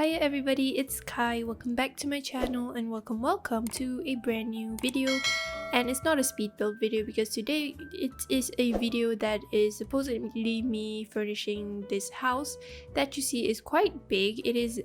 Hiya everybody, it's Kai. Welcome back to my channel and welcome to a brand new video. And it's not a speed build video because today it is a video that is supposedly me furnishing this house that you see is quite big. It is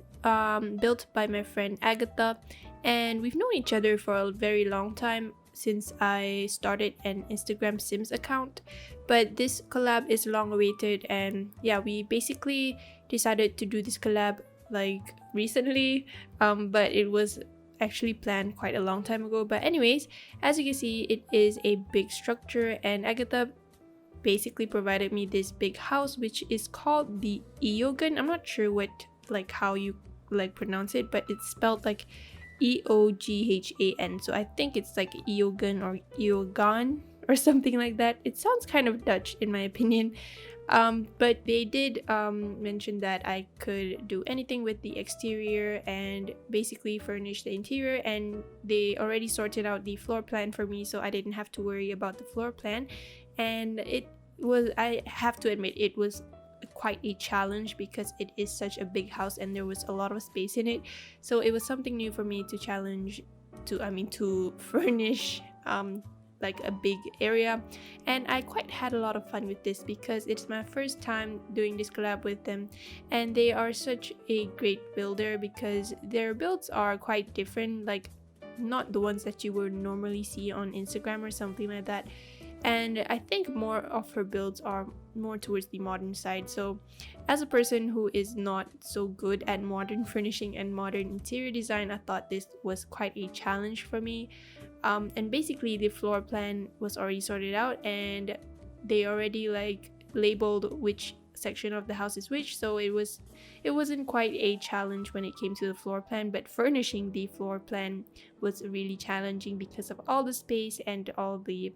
built by my friend Agatha, and we've known each other for a very long time since I started an Instagram Sims account. But this collab is long awaited, and yeah, we basically decided to do this collab like recently, but it was actually planned quite a long time ago. But anyways, as you can see, it is a big structure, and Agatha basically provided me this big house which is called the Eoghan. I'm not sure how you pronounce it, but it's spelled like Eoghan, so I think it's like Eoghan or Eoghan or something like that. It sounds kind of Dutch in my opinion. But they did mention that I could do anything with the exterior and basically furnish the interior, and they already sorted out the floor plan for me, so I didn't have to worry about the floor plan. And I have to admit, it was quite a challenge because it is such a big house and there was a lot of space in it, so it was something new for me to furnish like a big area. And I quite had a lot of fun with this because it's my first time doing this collab with them, and they are such a great builder because their builds are quite different, like not the ones that you would normally see on Instagram or something like that. And I think more of her builds are more towards the modern side. So as a person who is not so good at modern furnishing and modern interior design, I thought this was quite a challenge for me. And basically the floor plan was already sorted out, and they already labeled which section of the house is which, so it wasn't quite a challenge when it came to the floor plan. But furnishing the floor plan was really challenging because of all the space, and all the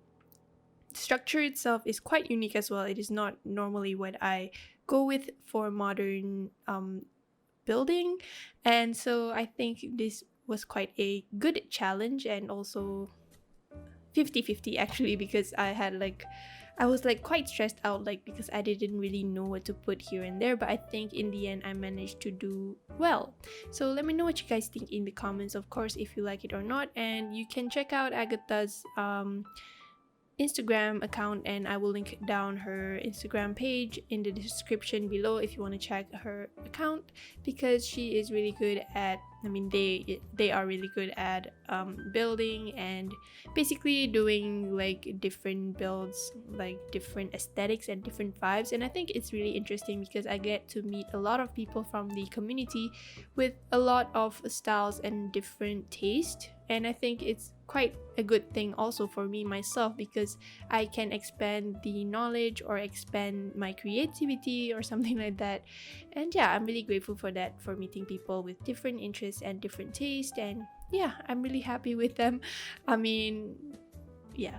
structure itself is quite unique as well. It is not normally what I go with for modern building, and so I think this was quite a good challenge, and also 50-50 actually, because I was quite stressed out because I didn't really know what to put here and there. But I think in the end I managed to do well. So let me know what you guys think in the comments, of course, if you like it or not. And you can check out Agatha's Instagram account, and I will link down her Instagram page in the description below if you want to check her account, because she is really good at, they are really good at building and basically doing different builds, different aesthetics and different vibes. And I think it's really interesting because I get to meet a lot of people from the community with a lot of styles and different taste, and I think it's quite a good thing also for me myself, because I can expand the knowledge or expand my creativity or something like that. And yeah, I'm really grateful for that, for meeting people with different interests and different taste. And yeah, I'm really happy with them. Yeah.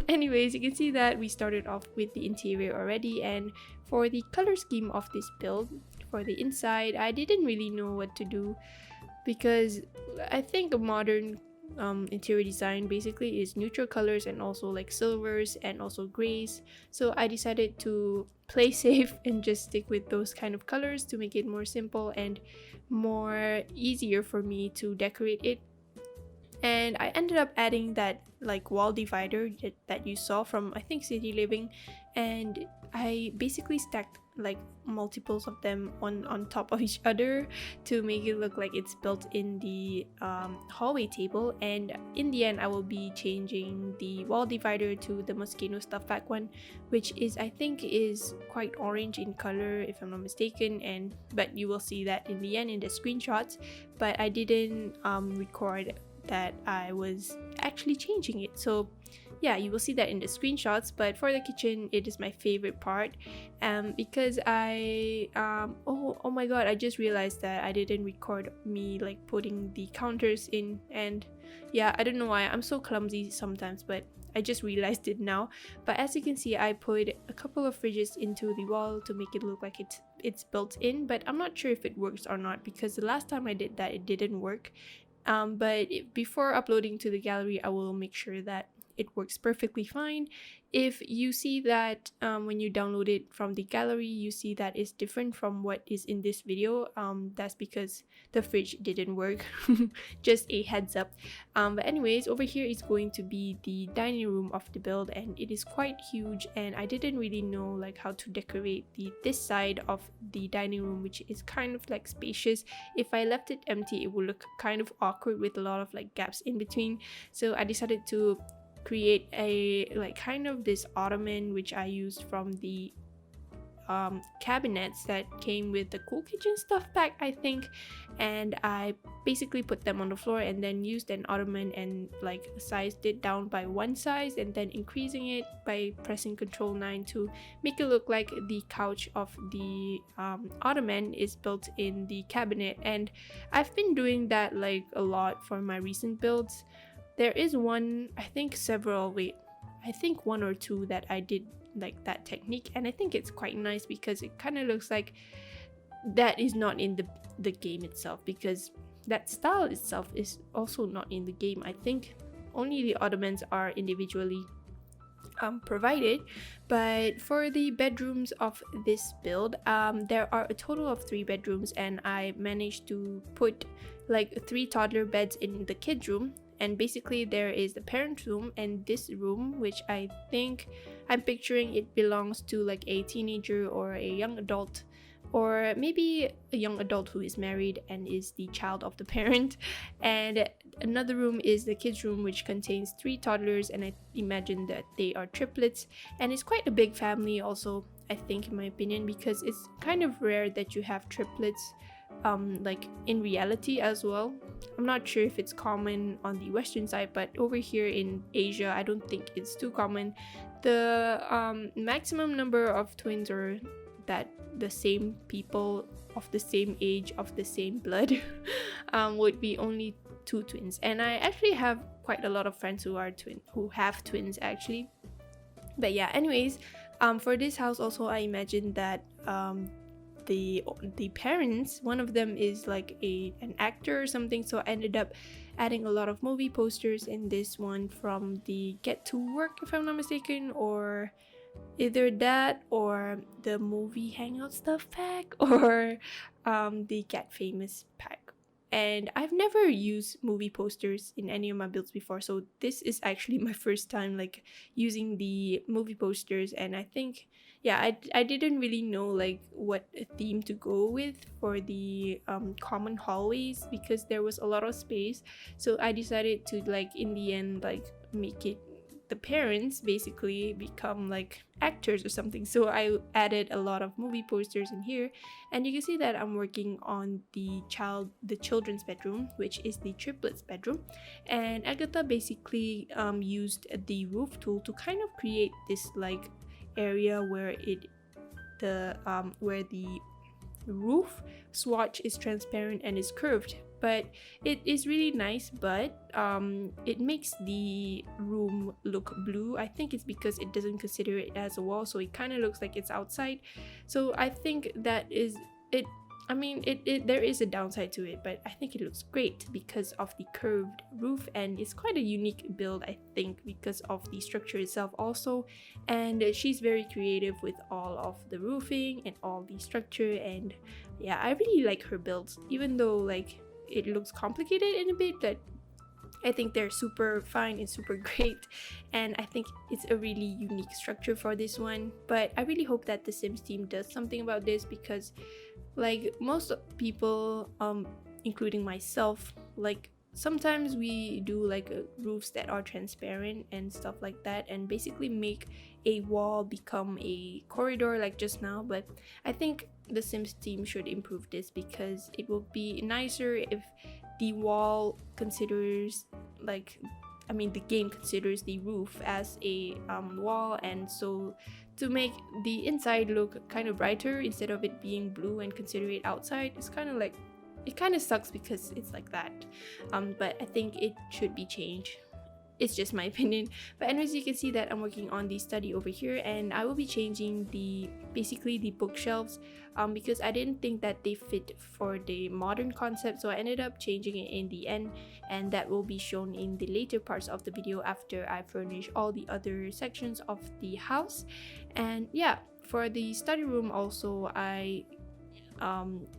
Anyways, you can see that we started off with the interior already, and for the color scheme of this build, for the inside, I didn't really know what to do, because I think a modern interior design basically is neutral colors and also silvers and also grays. So I decided to play safe and just stick with those kind of colors to make it more simple and more easier for me to decorate it. And I ended up adding that wall divider that you saw from, I think, City Living, and I basically stacked multiples of them on top of each other to make it look like it's built in the hallway table. And in the end I will be changing the wall divider to the Mosquito stuff pack one, which I think is quite orange in color if I'm not mistaken, but you will see that in the end in the screenshots. But I didn't record that I was actually changing it, so yeah, you will see that in the screenshots. But for the kitchen, it is my favorite part, because I oh my god, I just realized that I didn't record me putting the counters in. And yeah, I don't know why, I'm so clumsy sometimes, but I just realized it now. But as you can see, I put a couple of fridges into the wall to make it look like it's built in, but I'm not sure if it works or not, because the last time I did that, it didn't work. But before uploading to the gallery, I will make sure that it works perfectly fine. If you see that when you download it from the gallery, you see that it's different from what is in this video, that's because the fridge didn't work. Just a heads up. But anyways, over here is going to be the dining room of the build, and it is quite huge, and I didn't really know like how to decorate this side of the dining room, which is kind of like spacious. If I left it empty, it would look kind of awkward with a lot of like gaps in between. So I decided to create a like kind of this ottoman, which I used from the cabinets that came with the Cool Kitchen stuff pack, I think, and I basically put them on the floor and then used an ottoman and like sized it down by one size and then increasing it by pressing Ctrl 9 to make it look like the couch of the ottoman is built in the cabinet. And I've been doing that like a lot for my recent builds. There is one, I think one or two that I did like that technique, and I think it's quite nice because it kind of looks like that is not in the game itself, because that style itself is also not in the game. I think only the ottomans are individually provided. But for the bedrooms of this build, there are a total of 3 bedrooms, and I managed to put like 3 toddler beds in the kids room. And basically there is the parent room and this room, which I think I'm picturing it belongs to like a teenager or a young adult, or maybe a young adult who is married and is the child of the parent. And another room is the kids room, which contains 3 toddlers, and I imagine that they are triplets, and it's quite a big family also, I think, in my opinion, because it's kind of rare that you have triplets like in reality as well. I'm not sure if it's common on the western side, but over here in Asia I don't think it's too common. The maximum number of twins, or that the same people of the same age, of the same blood, would be only 2 twins. And I actually have quite a lot of friends who have twins actually. But yeah, anyways, for this house also I imagine that the parents, one of them is like an actor or something, so I ended up adding a lot of movie posters in this one from the Get to Work, if I'm not mistaken, or either that or the movie hangout stuff pack, or the Get Famous pack. And I've never used movie posters in any of my builds before, so this is actually my first time like using the movie posters. And I think, yeah, I didn't really know like what theme to go with for the common hallways, because there was a lot of space. So I decided to like in the end like make it the parents basically become like actors or something. So I added a lot of movie posters in here, and you can see that I'm working on the children's bedroom, which is the triplets bedroom. And Agatha basically used the roof tool to kind of create this like area where the roof swatch is transparent and is curved. But it is really nice, but it makes the room look blue. I think it's because it doesn't consider it as a wall, so it kind of looks like it's outside. So I think that is it. I mean, there is a downside to it, but I think it looks great because of the curved roof, and it's quite a unique build, I think, because of the structure itself also. And she's very creative with all of the roofing and all the structure, and yeah, I really like her builds, even though like it looks complicated in a bit, but I think they're super fine and super great, and I think it's a really unique structure for this one. But I really hope that the Sims team does something about this, because like most people, including myself, like sometimes we do like roofs that are transparent and stuff like that, and basically make a wall become a corridor like just now. But I think the Sims team should improve this, because it will be nicer if the wall considers like, I mean the game considers the roof as a wall, and so to make the inside look kind of brighter instead of it being blue and consider it outside, it's kind of like, it kind of sucks because it's like that. But I think it should be changed. it's just my opinion. But anyways, you can see that I'm working on the study over here, and I will be changing basically the bookshelves because I didn't think that they fit for the modern concept, so I ended up changing it in the end, and that will be shown in the later parts of the video after I furnish all the other sections of the house. And yeah, for the study room also, I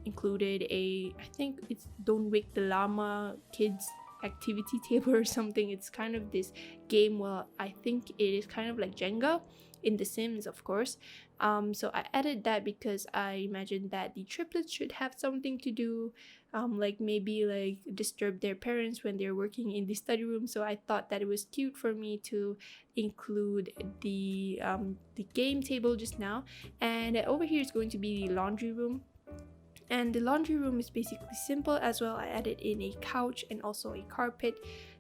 included I think it's Don't Wake the Llama kids activity table or something. It's kind of this game, well, I think it is kind of like Jenga in The Sims, of course. So I added that because I imagined that the triplets should have something to do, like maybe like disturb their parents when they're working in the study room. So I thought that it was cute for me to include the game table just now. And over here is going to be the laundry room. And the laundry room is basically simple as well. I added in a couch and also a carpet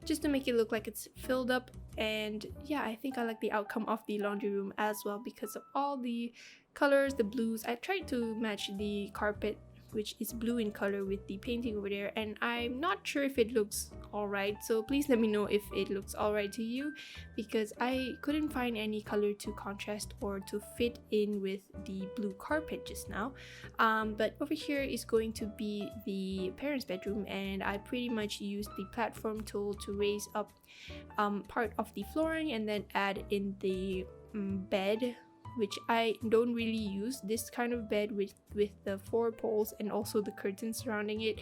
just to make it look like it's filled up. And yeah, I think I like the outcome of the laundry room as well because of all the colors, the blues. I tried to match the carpet, which is blue in color, with the painting over there, and I'm not sure if it looks alright, so please let me know if it looks alright to you, because I couldn't find any color to contrast or to fit in with the blue carpet just now. But over here is going to be the parents' bedroom, and I pretty much used the platform tool to raise up part of the flooring and then add in the bed, which I don't really use this kind of bed with the 4 poles and also the curtains surrounding it.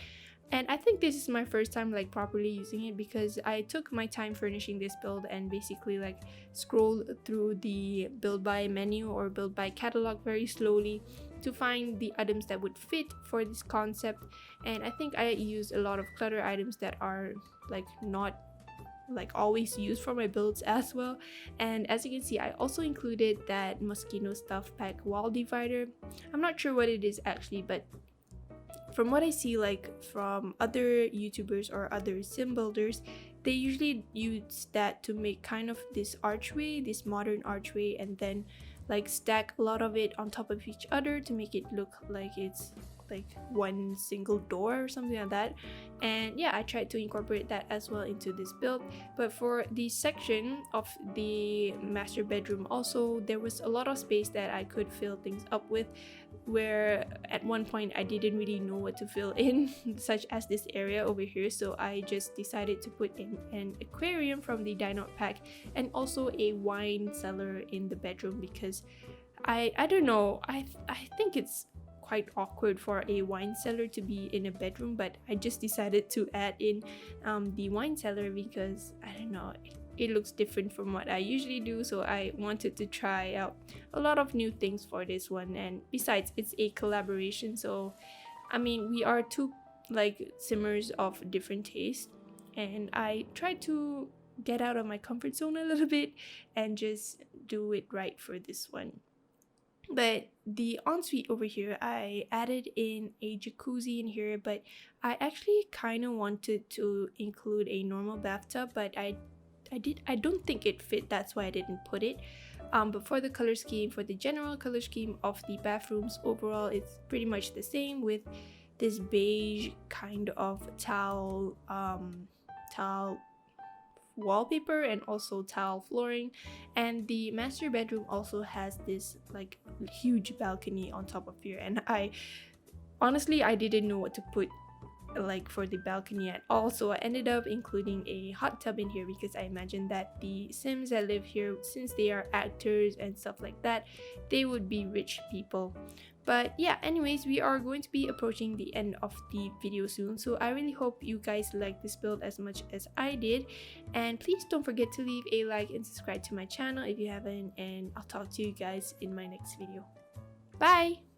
And I think this is my first time like properly using it because I took my time furnishing this build and basically like scrolled through the build by menu or build by catalog very slowly to find the items that would fit for this concept. And I think I used a lot of clutter items that are like not like always used for my builds as well. And as you can see, I also included that mosquito stuff pack wall divider. I'm not sure what it is actually, but from what I see like from other YouTubers or other sim builders, they usually use that to make kind of this archway, this modern archway, and then like stack a lot of it on top of each other to make it look like it's like one single door or something like that. And yeah, I tried to incorporate that as well into this build. But for the section of the master bedroom also, there was a lot of space that I could fill things up with, where at one point I didn't really know what to fill in, such as this area over here. So I just decided to put in an aquarium from the Dino pack and also a wine cellar in the bedroom because I don't know, I think it's quite awkward for a wine cellar to be in a bedroom, but I just decided to add in the wine cellar because I don't know, it looks different from what I usually do, so I wanted to try out a lot of new things for this one. And besides, it's a collaboration, so I mean, we are two like simmers of different taste, and I tried to get out of my comfort zone a little bit and just do it right for this one. But the ensuite over here, I added in a jacuzzi in here, but I actually kind of wanted to include a normal bathtub, but I don't think it fit, that's why I didn't put it. But for the color scheme, for the general color scheme of the bathrooms overall, it's pretty much the same with this beige kind of tile wallpaper and also tile flooring. And the master bedroom also has this like huge balcony on top of here, and I honestly didn't know what to put like for the balcony at all, so I ended up including a hot tub in here because I imagined that the Sims that live here, since they are actors and stuff like that, they would be rich people. But yeah, anyways, we are going to be approaching the end of the video soon, so I really hope you guys like this build as much as I did. And please don't forget to leave a like and subscribe to my channel if you haven't, and I'll talk to you guys in my next video. Bye!